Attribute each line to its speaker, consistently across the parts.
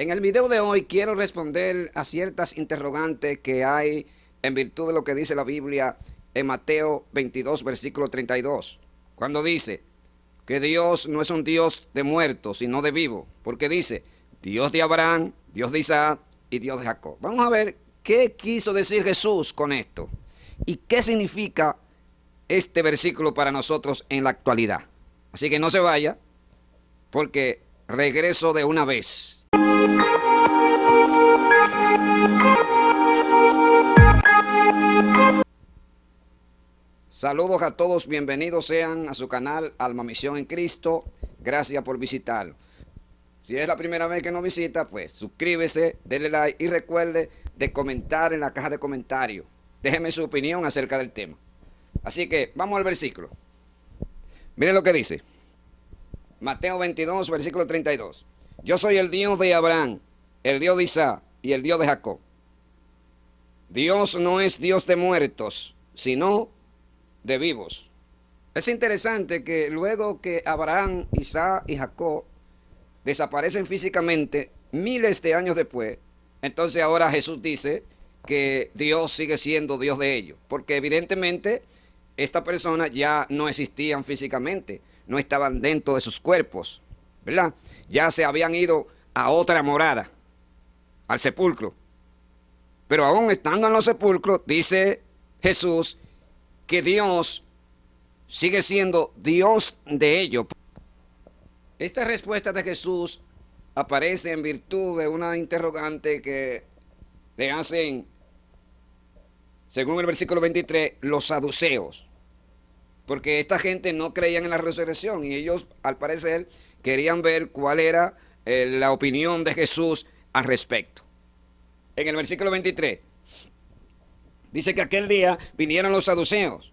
Speaker 1: En el video de hoy quiero responder a ciertas interrogantes que hay en virtud de lo que dice la Biblia en Mateo 22, versículo 32, cuando dice que Dios no es un Dios de muertos, sino de vivos, porque dice Dios de Abraham, Dios de Isaac y Dios de Jacob. Vamos a ver qué quiso decir Jesús con esto y qué significa este versículo para nosotros en la actualidad. Así que no se vaya, porque regreso de una vez. Saludos a todos, bienvenidos sean a su canal Alma Misión en Cristo. Gracias por visitarlo. Si es la primera vez que nos visita, pues suscríbese, denle like y recuerde de comentar en la caja de comentarios. Déjeme su opinión acerca del tema. Así que vamos al versículo. Miren lo que dice. Mateo 22, versículo 32. Yo soy el Dios de Abraham, el Dios de Isaac y el Dios de Jacob. Dios no es Dios de muertos, sino de vivos. Es interesante que luego que Abraham, Isaac y Jacob desaparecen físicamente miles de años después, entonces ahora Jesús dice que Dios sigue siendo Dios de ellos, porque evidentemente estas personas ya no existían físicamente, no estaban dentro de sus cuerpos, ¿verdad? Ya se habían ido a otra morada, al sepulcro. Pero aún estando en los sepulcros, dice Jesús que Dios sigue siendo Dios de ellos. Esta respuesta de Jesús aparece en virtud de una interrogante que le hacen, según el versículo 23, los saduceos. Porque esta gente no creían en la resurrección y ellos, al parecer, querían ver cuál era la opinión de Jesús al respecto. En el versículo 23, dice que aquel día vinieron los saduceos,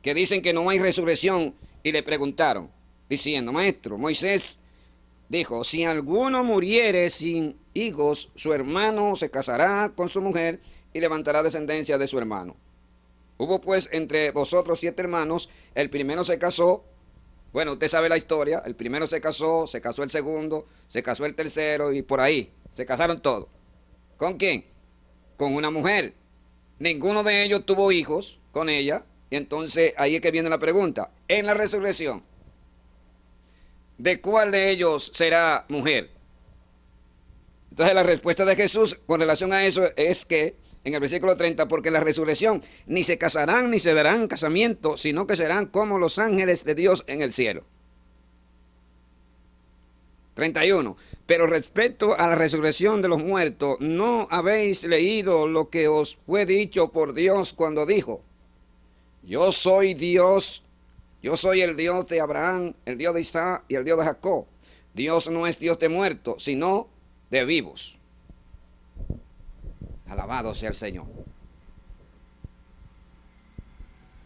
Speaker 1: que dicen que no hay resurrección, y le preguntaron, diciendo, Maestro, Moisés dijo, si alguno muriere sin hijos, su hermano se casará con su mujer y levantará descendencia de su hermano. Hubo pues entre vosotros 7 hermanos, el primero se casó, bueno, usted sabe la historia, el primero se casó el segundo, se casó el tercero y por ahí, se casaron todos. ¿Con quién? Con una mujer. Ninguno de ellos tuvo hijos con ella, y entonces ahí es que viene la pregunta, en la resurrección, ¿de cuál de ellos será mujer? Entonces la respuesta de Jesús con relación a eso es que en el versículo 30, porque en la resurrección ni se casarán ni se darán casamiento, sino que serán como los ángeles de Dios en el cielo. 31. Pero respecto a la resurrección de los muertos, ¿no habéis leído lo que os fue dicho por Dios cuando dijo, yo soy Dios, yo soy el Dios de Abraham, el Dios de Isaac y el Dios de Jacob? Dios no es Dios de muertos, sino de vivos. Alabado sea el Señor.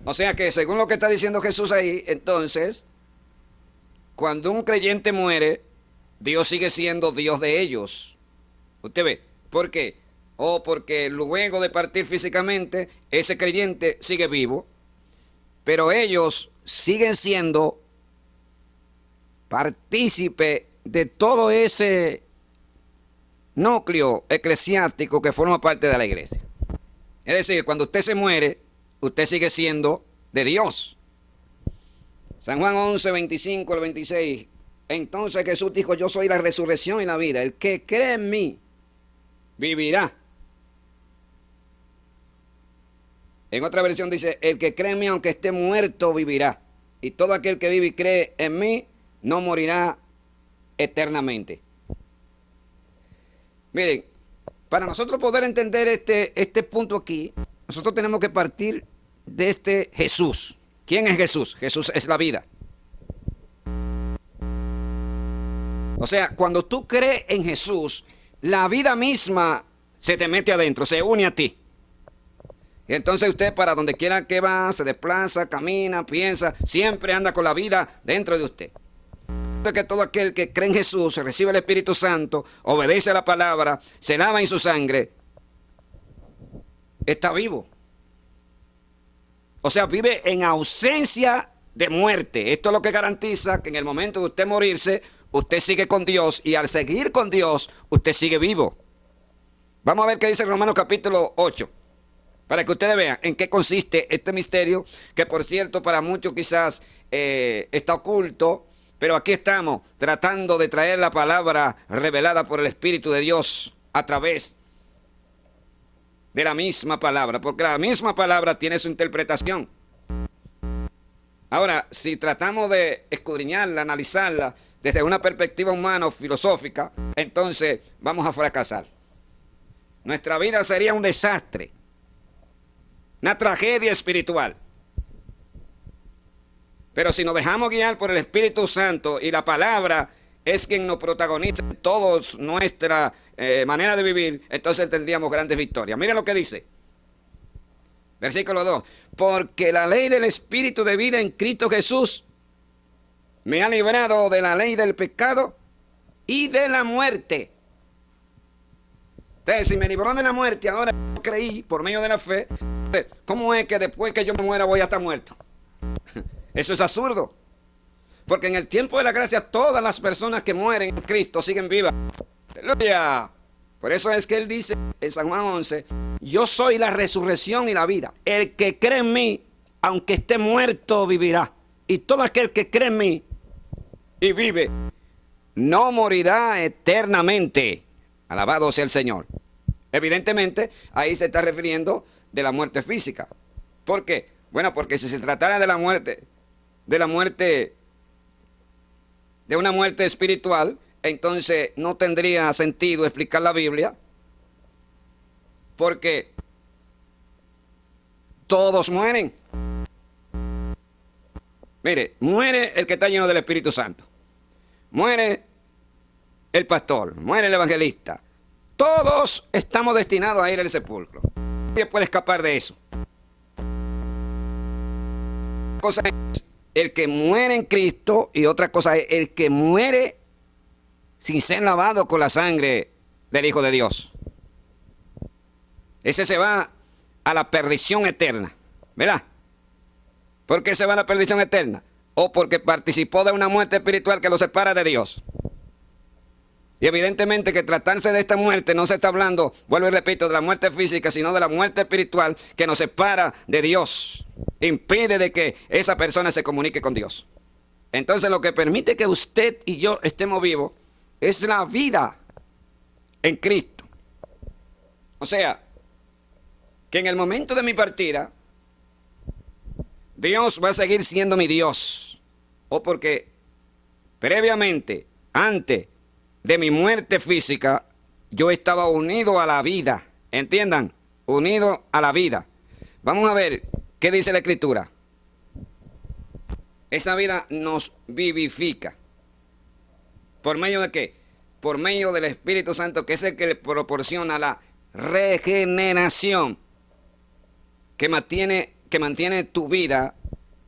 Speaker 1: O sea que según lo que está diciendo Jesús ahí, entonces, cuando un creyente muere, Dios sigue siendo Dios de ellos. Usted ve, ¿por qué? Porque luego de partir físicamente, ese creyente sigue vivo, pero ellos siguen siendo partícipe de todo ese núcleo eclesiástico que forma parte de la iglesia. Es decir, cuando usted se muere, usted sigue siendo de Dios. San Juan 11, 25 al 26. Entonces Jesús dijo, yo soy la resurrección y la vida. El que cree en mí, vivirá. En otra versión dice, el que cree en mí, aunque esté muerto, vivirá. Y todo aquel que vive y cree en mí, no morirá eternamente. Miren, para nosotros poder entender este punto aquí, nosotros tenemos que partir de este Jesús. ¿Quién es Jesús? Jesús es la vida. O sea, cuando tú crees en Jesús, la vida misma se te mete adentro, se une a ti. Y entonces usted para donde quiera que va, se desplaza, camina, piensa, siempre anda con la vida dentro de usted. Que todo aquel que cree en Jesús, recibe el Espíritu Santo, obedece a la palabra, se lava en su sangre, está vivo. O sea, vive en ausencia de muerte. Esto es lo que garantiza que en el momento de usted morirse, usted sigue con Dios y al seguir con Dios, usted sigue vivo. Vamos a ver qué dice Romanos capítulo 8, para que ustedes vean en qué consiste este misterio, que por cierto para muchos quizás está oculto, pero aquí estamos tratando de traer la palabra revelada por el Espíritu de Dios a través de la misma palabra, porque la misma palabra tiene su interpretación. Ahora, si tratamos de escudriñarla, analizarla desde una perspectiva humana o filosófica, entonces vamos a fracasar. Nuestra vida sería un desastre, una tragedia espiritual. Pero si nos dejamos guiar por el Espíritu Santo y la palabra es quien nos protagoniza en toda nuestra manera de vivir, entonces tendríamos grandes victorias. Miren lo que dice. Versículo 2. Porque la ley del Espíritu de vida en Cristo Jesús me ha librado de la ley del pecado y de la muerte. Entonces, si me libró de la muerte, ahora creí por medio de la fe, ¿cómo es que después que yo me muera voy a estar muerto? Eso es absurdo. Porque en el tiempo de la gracia todas las personas que mueren en Cristo siguen vivas. ¡Aleluya! Por eso es que él dice en San Juan 11, yo soy la resurrección y la vida. El que cree en mí, aunque esté muerto, vivirá. Y todo aquel que cree en mí y vive, no morirá eternamente. Alabado sea el Señor. Evidentemente, ahí se está refiriendo de la muerte física. ¿Por qué? Bueno, porque si se tratara de una muerte espiritual, entonces no tendría sentido explicar la Biblia, porque todos mueren. Mire, muere el que está lleno del Espíritu Santo, muere el pastor, muere el evangelista. Todos estamos destinados a ir al sepulcro. Nadie puede escapar de eso. Una cosa es el que muere en Cristo y otra cosa es el que muere sin ser lavado con la sangre del Hijo de Dios. Ese se va a la perdición eterna, ¿verdad? ¿Por qué se va a la perdición eterna? O porque participó de una muerte espiritual que lo separa de Dios. Y evidentemente que tratarse de esta muerte no se está hablando, vuelvo y repito, de la muerte física, sino de la muerte espiritual que nos separa de Dios. Impide de que esa persona se comunique con Dios. Entonces lo que permite que usted y yo estemos vivos es la vida en Cristo. O sea, que en el momento de mi partida, Dios va a seguir siendo mi Dios. O porque previamente, antes de mi muerte física, yo estaba unido a la vida. ¿Entiendan? Unido a la vida. Vamos a ver qué dice la Escritura. Esa vida nos vivifica. ¿Por medio de qué? Por medio del Espíritu Santo, que es el que le proporciona la regeneración que mantiene tu vida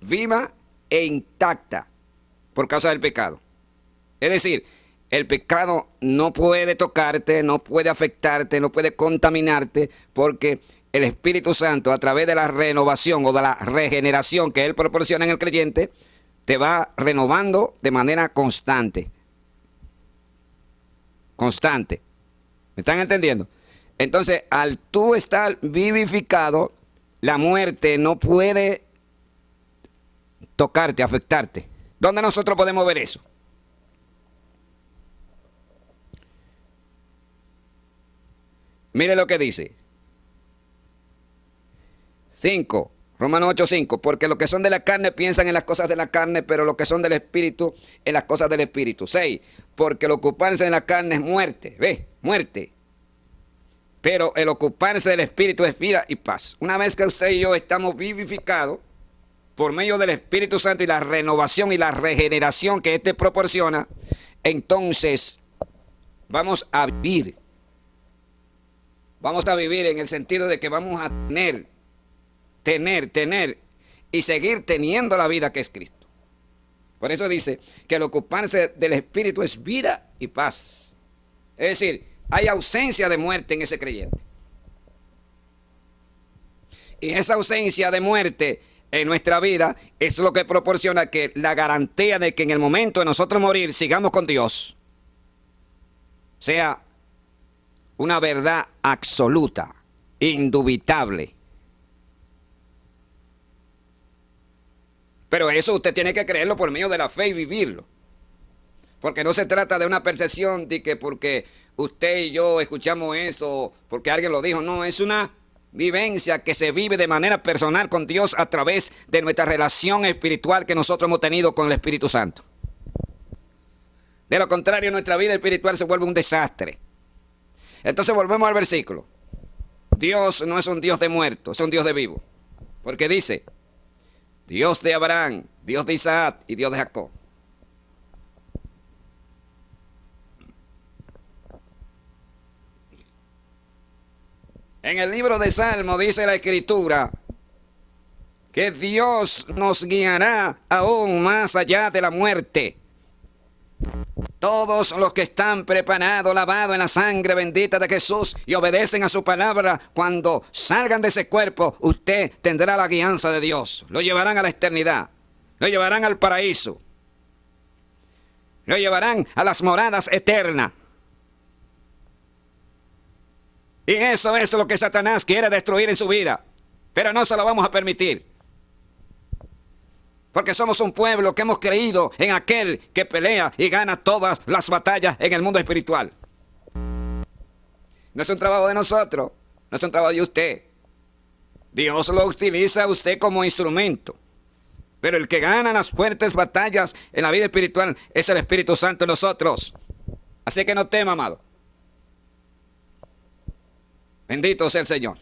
Speaker 1: viva e intacta por causa del pecado. Es decir, el pecado no puede tocarte, no puede afectarte, no puede contaminarte, porque el Espíritu Santo, a través de la renovación o de la regeneración que Él proporciona en el creyente, te va renovando de manera constante. Constante. ¿Me están entendiendo? Entonces, al tú estar vivificado, la muerte no puede tocarte, afectarte. ¿Dónde nosotros podemos ver eso? Mire lo que dice. 5. Romanos 8:5. Porque los que son de la carne piensan en las cosas de la carne, pero los que son del Espíritu en las cosas del Espíritu. 6. Porque el ocuparse en la carne es muerte. ¿Ve? Muerte. Pero el ocuparse del Espíritu es vida y paz. Una vez que usted y yo estamos vivificados por medio del Espíritu Santo y la renovación y la regeneración que éste proporciona, entonces vamos a vivir. Vamos a vivir en el sentido de que vamos a tener y seguir teniendo la vida que es Cristo. Por eso dice que el ocuparse del Espíritu es vida y paz. Es decir, hay ausencia de muerte en ese creyente. Y esa ausencia de muerte en nuestra vida es lo que proporciona que la garantía de que en el momento de nosotros morir sigamos con Dios sea una verdad absoluta, indubitable. Pero eso usted tiene que creerlo por medio de la fe y vivirlo. Porque no se trata de una percepción de que porque usted y yo escuchamos eso, porque alguien lo dijo. No, es una vivencia que se vive de manera personal con Dios a través de nuestra relación espiritual que nosotros hemos tenido con el Espíritu Santo. De lo contrario, nuestra vida espiritual se vuelve un desastre. Entonces volvemos al versículo. Dios no es un Dios de muertos, es un Dios de vivos. Porque dice, Dios de Abraham, Dios de Isaac y Dios de Jacob. En el libro de Salmo dice la Escritura que Dios nos guiará aún más allá de la muerte. Todos los que están preparados, lavados en la sangre bendita de Jesús y obedecen a su palabra, cuando salgan de ese cuerpo, usted tendrá la guianza de Dios. Lo llevarán a la eternidad, lo llevarán al paraíso, lo llevarán a las moradas eternas. Y eso es lo que Satanás quiere destruir en su vida. Pero no se lo vamos a permitir. Porque somos un pueblo que hemos creído en aquel que pelea y gana todas las batallas en el mundo espiritual. No es un trabajo de nosotros, no es un trabajo de usted. Dios lo utiliza a usted como instrumento. Pero el que gana las fuertes batallas en la vida espiritual es el Espíritu Santo en nosotros. Así que no tema, amado. Bendito sea el Señor.